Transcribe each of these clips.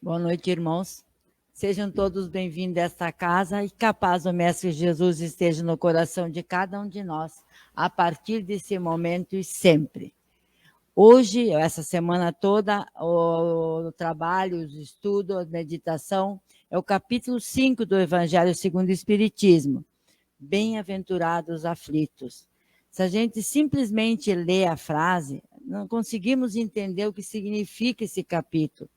Boa noite, irmãos. Sejam todos bem-vindos a esta casa e que a paz do Mestre Jesus esteja no coração de cada um de nós, a partir desse momento e sempre. Hoje, essa semana toda, o trabalho, os estudos, a meditação, é o capítulo 5 do Evangelho segundo o Espiritismo. Bem-aventurados os aflitos. Se a gente simplesmente lê a frase, não conseguimos entender o que significa esse capítulo.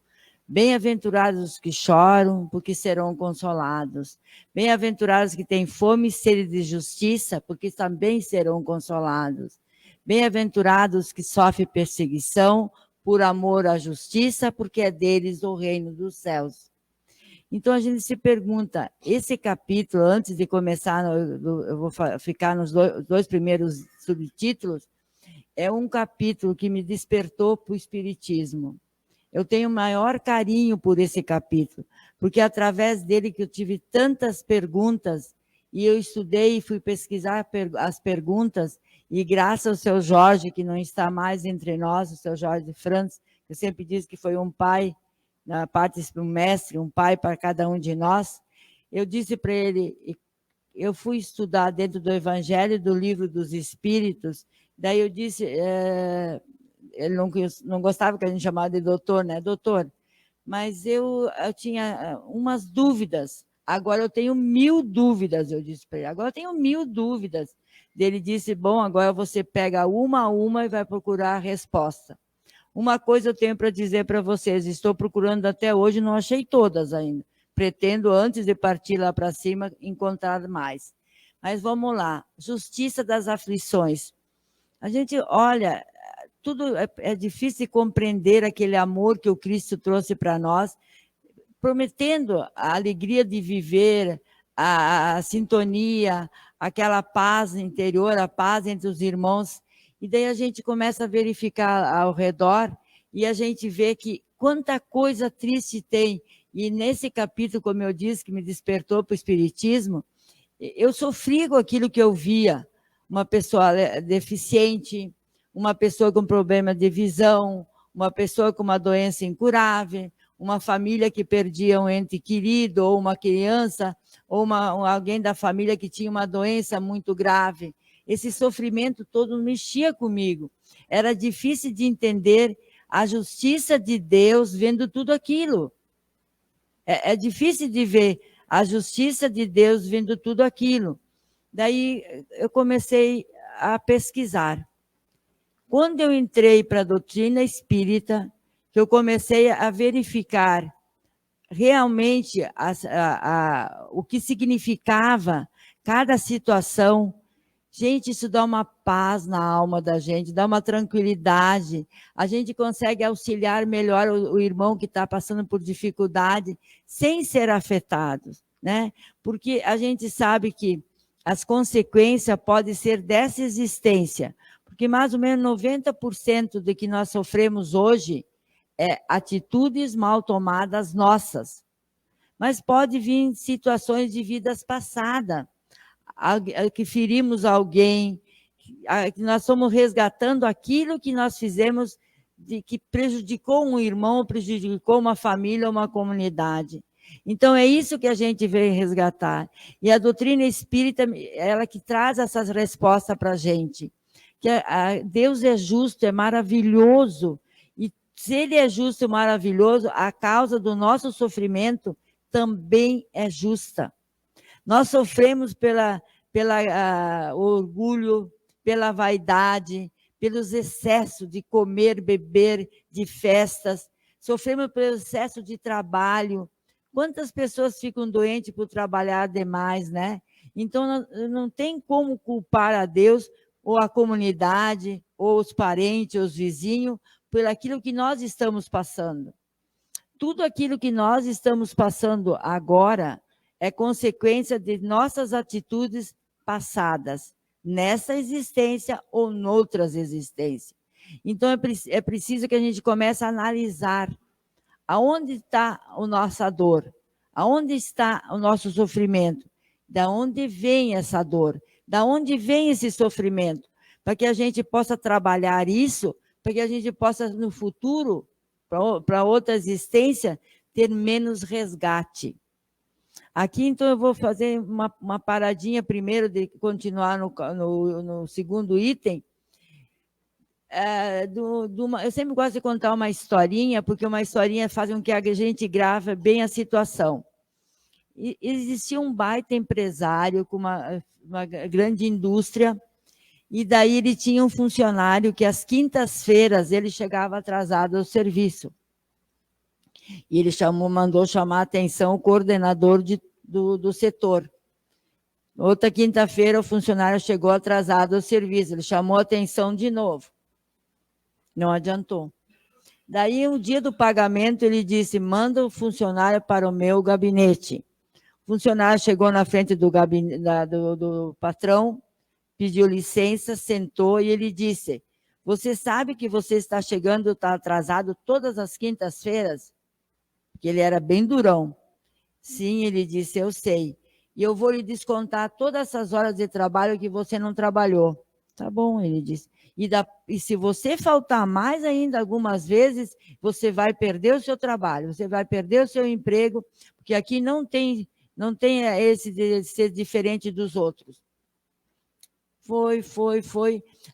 Bem-aventurados os que choram, porque serão consolados. Bem-aventurados que têm fome e sede de justiça, porque também serão consolados. Bem-aventurados que sofrem perseguição por amor à justiça, porque é deles o reino dos céus. Então a gente se pergunta, esse capítulo, antes de começar, eu vou ficar nos dois primeiros subtítulos, é um capítulo que me despertou para o Espiritismo. Eu tenho maior carinho por esse capítulo, porque através dele que eu tive tantas perguntas, e eu estudei e fui pesquisar as perguntas, e graças ao seu Jorge, que não está mais entre nós, o seu Jorge de Franz, que eu sempre disse que foi um pai, na parte do mestre, um pai para cada um de nós, eu disse para ele, eu fui estudar dentro do Evangelho, do Livro dos Espíritos, daí eu disse... ele não gostava que a gente chamasse de doutor, né? Doutor, mas eu tinha umas dúvidas, agora eu tenho 1000 dúvidas, eu disse para ele, agora eu tenho 1000 dúvidas. Ele disse, bom, agora você pega uma a uma e vai procurar a resposta. Uma coisa eu tenho para dizer para vocês, estou procurando até hoje, não achei todas ainda. Pretendo, antes de partir lá para cima, encontrar mais. Mas vamos lá, justiça das aflições. A gente olha... tudo é difícil de compreender aquele amor que o Cristo trouxe para nós, prometendo a alegria de viver, a sintonia, aquela paz interior, a paz entre os irmãos. E daí a gente começa a verificar ao redor e a gente vê que quanta coisa triste tem. E nesse capítulo, como eu disse, que me despertou para o Espiritismo, eu sofri com aquilo que eu via. Uma pessoa deficiente, uma pessoa com problema de visão, uma pessoa com uma doença incurável, uma família que perdia um ente querido, ou uma criança, ou alguém da família que tinha uma doença muito grave. Esse sofrimento todo mexia comigo. Era difícil de entender a justiça de Deus vendo tudo aquilo. É difícil de ver a justiça de Deus vendo tudo aquilo. Daí eu comecei a pesquisar. Quando eu entrei para a doutrina espírita, que eu comecei a verificar realmente o que significava cada situação, gente, isso dá uma paz na alma da gente, dá uma tranquilidade, a gente consegue auxiliar melhor o irmão que está passando por dificuldade, sem ser afetado, né? Porque a gente sabe que as consequências podem ser dessa existência, porque mais ou menos 90% do que nós sofremos hoje é atitudes mal tomadas nossas. Mas pode vir situações de vidas passadas, que ferimos alguém, que nós estamos resgatando aquilo que nós fizemos, que prejudicou um irmão, prejudicou uma família, uma comunidade. Então, é isso que a gente veio resgatar. E a doutrina espírita, ela que traz essas respostas para a gente. Que Deus é justo, é maravilhoso, e se Ele é justo e maravilhoso, a causa do nosso sofrimento também é justa. Nós sofremos pela orgulho, pela vaidade, pelos excessos de comer, beber, de festas, sofremos pelo excesso de trabalho. Quantas pessoas ficam doentes por trabalhar demais, né? Então, não tem como culpar a Deus, ou a comunidade, ou os parentes, ou os vizinhos, por aquilo que nós estamos passando. Tudo aquilo que nós estamos passando agora é consequência de nossas atitudes passadas, nessa existência ou noutras existências. Então, é preciso que a gente comece a analisar aonde está a nossa dor, aonde está o nosso sofrimento, da onde vem essa dor, da onde vem esse sofrimento, para que a gente possa trabalhar isso, para que a gente possa, no futuro, para outra existência, ter menos resgate. Aqui, então, eu vou fazer uma paradinha primeiro de continuar no segundo item. Eu sempre gosto de contar uma historinha, porque uma historinha faz com que a gente grave bem a situação. Existia um baita empresário com uma grande indústria, e daí ele tinha um funcionário que às quintas-feiras ele chegava atrasado ao serviço. E ele mandou chamar a atenção o coordenador do setor. Outra quinta-feira o funcionário chegou atrasado ao serviço, ele chamou a atenção de novo. Não adiantou. Daí, o dia do pagamento, ele disse, manda o funcionário para o meu gabinete. O funcionário chegou na frente do patrão, pediu licença, sentou e ele disse, você sabe que você está chegando, está atrasado todas as quintas-feiras? Porque ele era bem durão. Sim, ele disse, eu sei. E eu vou lhe descontar todas essas horas de trabalho que você não trabalhou. Tá bom, ele disse. E se você faltar mais ainda algumas vezes, você vai perder o seu trabalho, você vai perder o seu emprego, porque aqui não tem esse de ser diferente dos outros. Foi.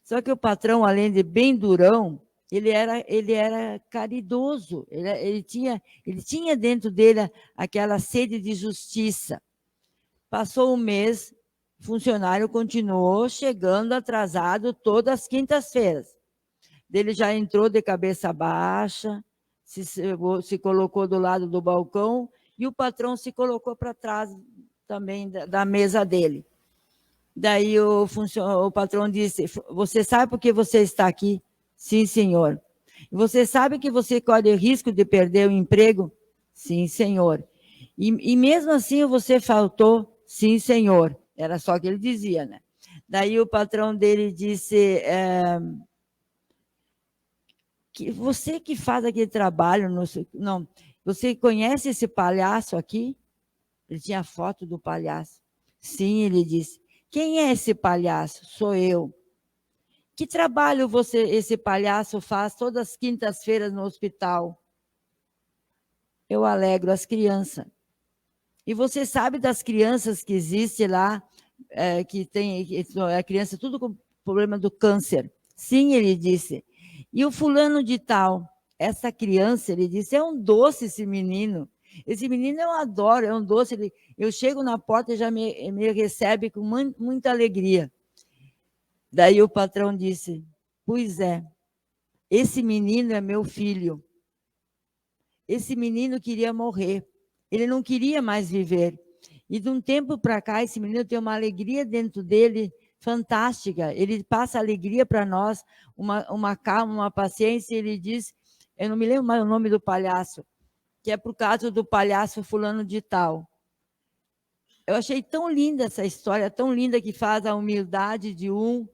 Só que o patrão, além de bem durão, ele era caridoso, ele tinha dentro dele aquela sede de justiça. Passou um mês, o funcionário continuou chegando atrasado todas as quintas-feiras. Ele já entrou de cabeça baixa, se colocou do lado do balcão e o patrão se colocou para trás também da mesa dele. Daí o patrão disse, você sabe por que você está aqui? Sim, senhor. Você sabe que você corre o risco de perder o emprego? Sim, senhor. E mesmo assim você faltou? Sim, senhor. Era só o que ele dizia, né? Daí o patrão dele disse, que você que faz aquele trabalho, não, você conhece esse palhaço aqui? Ele tinha a foto do palhaço. Sim, ele disse. Quem é esse palhaço? Sou eu. Que trabalho esse palhaço faz todas as quintas-feiras no hospital? Eu alegro as crianças. E você sabe das crianças que existem lá, que tem a criança tudo com problema do câncer? Sim, ele disse. E o fulano de tal, essa criança, ele disse, é um doce esse menino. Esse menino eu adoro, é um doce. Eu chego na porta e já me recebe com muita alegria. Daí o patrão disse, pois é, esse menino é meu filho. Esse menino queria morrer. Ele não queria mais viver. E de um tempo para cá, esse menino tem uma alegria dentro dele fantástica. Ele passa alegria para nós, uma calma, uma paciência. Ele diz, eu não me lembro mais o nome do palhaço, que é por causa do palhaço fulano de tal. Eu achei tão linda essa história, tão linda, que faz a humildade de um,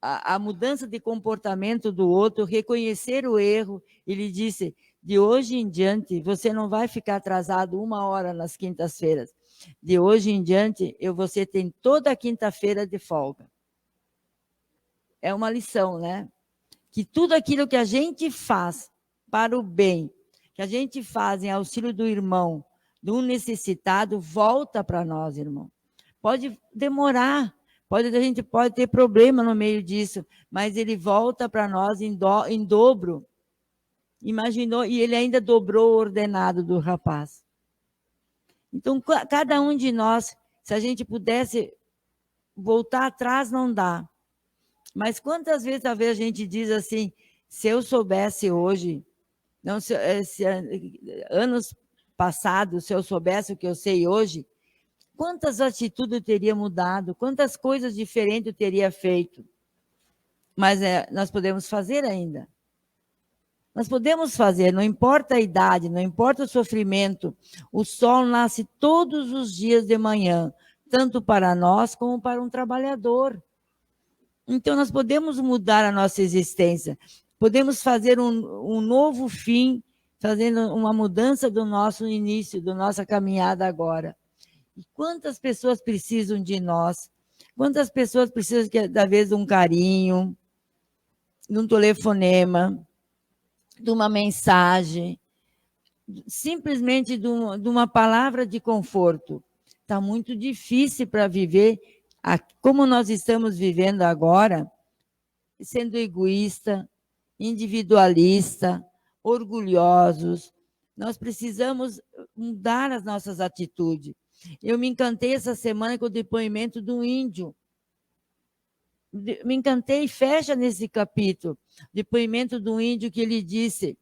a mudança de comportamento do outro, reconhecer o erro. Ele disse, de hoje em diante, você não vai ficar atrasado 1 hora nas quintas-feiras. De hoje em diante, você tem toda a quinta-feira de folga. É uma lição, né? Que tudo aquilo que a gente faz para o bem, que a gente faz em auxílio do irmão, do necessitado, volta para nós, irmão. Pode demorar, a gente pode ter problema no meio disso, mas ele volta para nós em dobro. Imaginou? E ele ainda dobrou o ordenado do rapaz. Então, cada um de nós, se a gente pudesse voltar atrás, não dá. Mas quantas vezes, talvez, a gente diz assim, se eu soubesse hoje, não, anos passados, se eu soubesse o que eu sei hoje, quantas atitudes eu teria mudado, quantas coisas diferentes eu teria feito. Mas nós podemos fazer ainda. Nós podemos fazer, não importa a idade, não importa o sofrimento, o sol nasce todos os dias de manhã, tanto para nós como para um trabalhador. Então, nós podemos mudar a nossa existência, podemos fazer um novo fim, fazendo uma mudança do nosso início, da nossa caminhada agora. E quantas pessoas precisam de nós? Quantas pessoas precisam, da vez, de um carinho, de um telefonema, de uma mensagem, simplesmente de uma palavra de conforto. Está muito difícil para viver como nós estamos vivendo agora, sendo egoísta, individualista, orgulhosos. Nós precisamos mudar as nossas atitudes. Eu me encantei essa semana com o depoimento do índio. Me encantei, fecha nesse capítulo. Depoimento do índio que ele disse: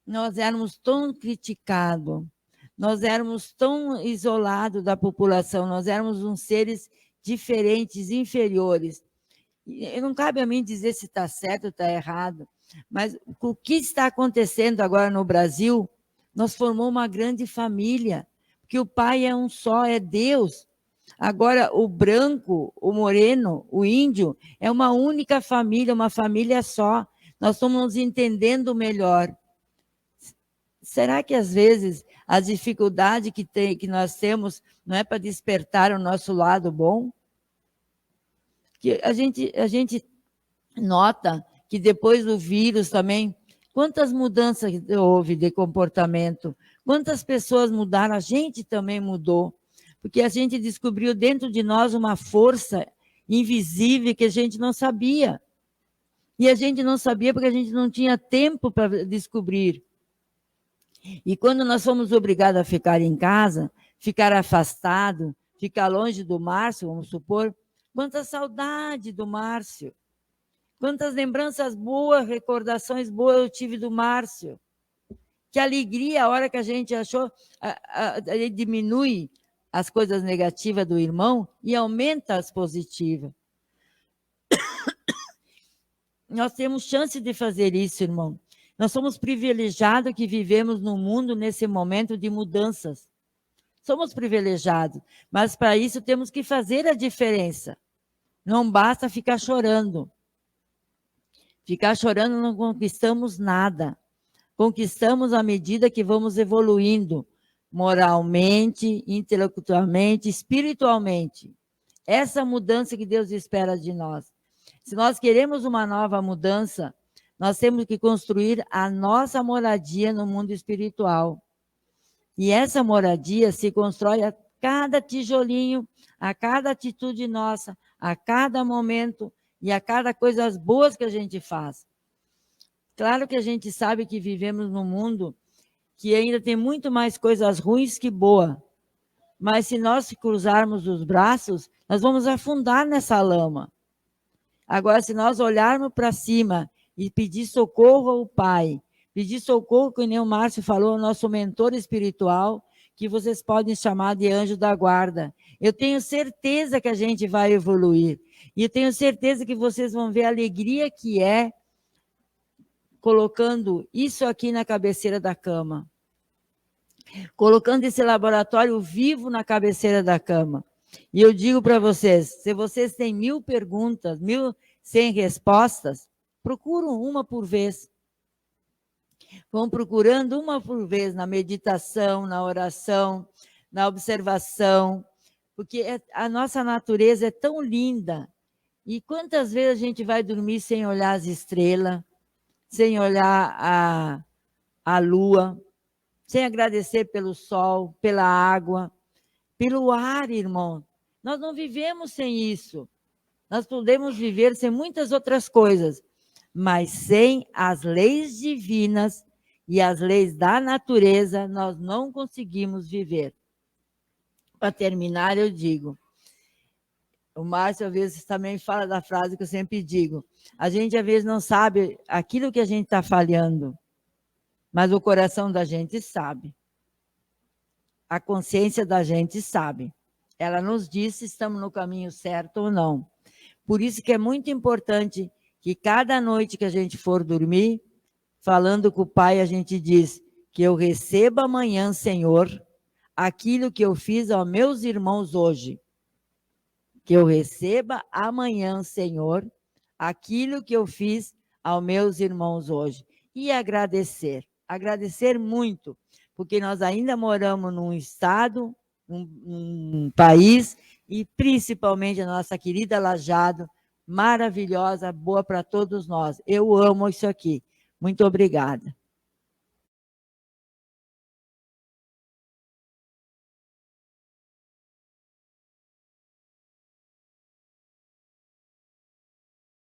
nós éramos tão criticados, nós éramos tão isolados da população, nós éramos uns seres diferentes, inferiores. E não cabe a mim dizer se está certo ou está errado, mas o que está acontecendo agora no Brasil, nós formamos uma grande família, porque o Pai é um só, é Deus. Agora, o branco, o moreno, o índio, é uma única família, uma família só. Nós estamos nos entendendo melhor. Será que, às vezes, a dificuldade que nós temos não é para despertar o nosso lado bom? Que a gente nota que depois do vírus também, quantas mudanças houve de comportamento, quantas pessoas mudaram, a gente também mudou, porque a gente descobriu dentro de nós uma força invisível que a gente não sabia. E a gente não sabia porque a gente não tinha tempo para descobrir. E quando nós fomos obrigados a ficar em casa, ficar afastado, ficar longe do Márcio, vamos supor, quanta saudade do Márcio, quantas lembranças boas, recordações boas eu tive do Márcio. Que alegria a hora que a gente achou, ele diminui as coisas negativas do irmão e aumenta as positivas. Nós temos chance de fazer isso, irmão. Nós somos privilegiados que vivemos no mundo nesse momento de mudanças. Somos privilegiados, mas para isso temos que fazer a diferença. Não basta ficar chorando. Ficar chorando não conquistamos nada. Conquistamos à medida que vamos evoluindo, moralmente, intelectualmente, espiritualmente. Essa mudança que Deus espera de nós. Se nós queremos uma nova mudança, nós temos que construir a nossa moradia no mundo espiritual. E essa moradia se constrói a cada tijolinho, a cada atitude nossa, a cada momento e a cada coisas boas que a gente faz. Claro que a gente sabe que vivemos num mundo que ainda tem muito mais coisas ruins que boas. Mas se nós cruzarmos os braços, nós vamos afundar nessa lama. Agora, se nós olharmos para cima e pedir socorro ao Pai, pedir socorro, como o Márcio falou, ao nosso mentor espiritual, que vocês podem chamar de anjo da guarda. Eu tenho certeza que a gente vai evoluir. E eu tenho certeza que vocês vão ver a alegria que é colocando isso aqui na cabeceira da cama. Colocando esse laboratório vivo na cabeceira da cama. E eu digo para vocês, se vocês têm 1000 perguntas, 1.100 respostas, procuram uma por vez. Vão procurando uma por vez na meditação, na oração, na observação, porque a nossa natureza é tão linda. E quantas vezes a gente vai dormir sem olhar as estrelas, sem olhar a lua, sem agradecer pelo sol, pela água, pelo ar, irmão. Nós não vivemos sem isso. Nós podemos viver sem muitas outras coisas, mas sem as leis divinas e as leis da natureza, nós não conseguimos viver. Para terminar, eu digo, o Márcio, às vezes, também fala da frase que eu sempre digo, a gente, às vezes, não sabe aquilo que a gente está falhando, mas o coração da gente sabe. A consciência da gente sabe. Ela nos diz se estamos no caminho certo ou não. Por isso que é muito importante que cada noite que a gente for dormir, falando com o Pai, a gente diz que eu receba amanhã, Senhor, aquilo que eu fiz aos meus irmãos hoje. Que eu receba amanhã, Senhor, aquilo que eu fiz aos meus irmãos hoje. E agradecer. Agradecer muito, porque nós ainda moramos num estado, num país, e principalmente a nossa querida Lajado, maravilhosa, boa para todos nós. Eu amo isso aqui. Muito obrigada.